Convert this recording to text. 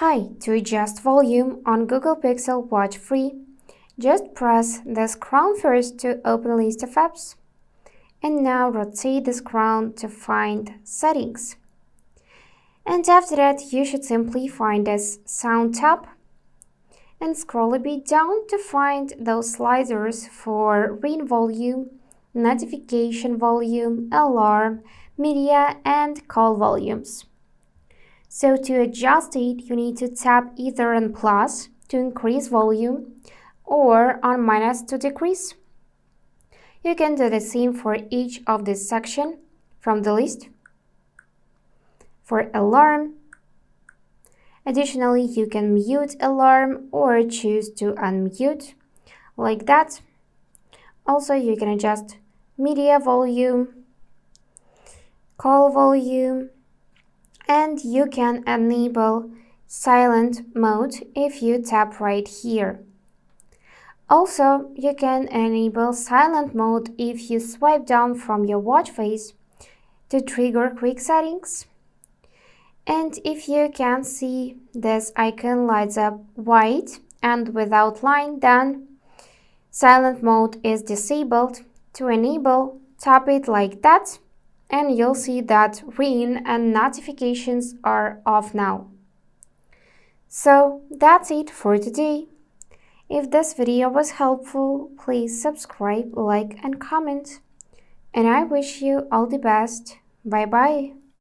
Hi, to adjust volume on Google Pixel Watch Free, just press this crown first to open list of apps. And now rotate this crown to find settings. And after that, you should simply find this sound tab and scroll a bit down to find those sliders for ring volume, notification volume, alarm, media, and call volumes. So to adjust it, you need to tap either on plus to increase volume or on minus to decrease. You can do the same for each of this section from the list. For alarm, additionally, you can mute alarm or choose to unmute like that. Also, you can adjust media volume, call volume, and you can enable silent mode if you tap right here. Also, you can enable silent mode if you swipe down from your watch face to trigger quick settings. And if you can see this icon lights up white and without line, then silent mode is disabled. To enable, tap it like that, and you'll see that ring and notifications are off now. So that's it for today. If this video was helpful, please subscribe, like, and comment. And I wish you all the best. Bye bye.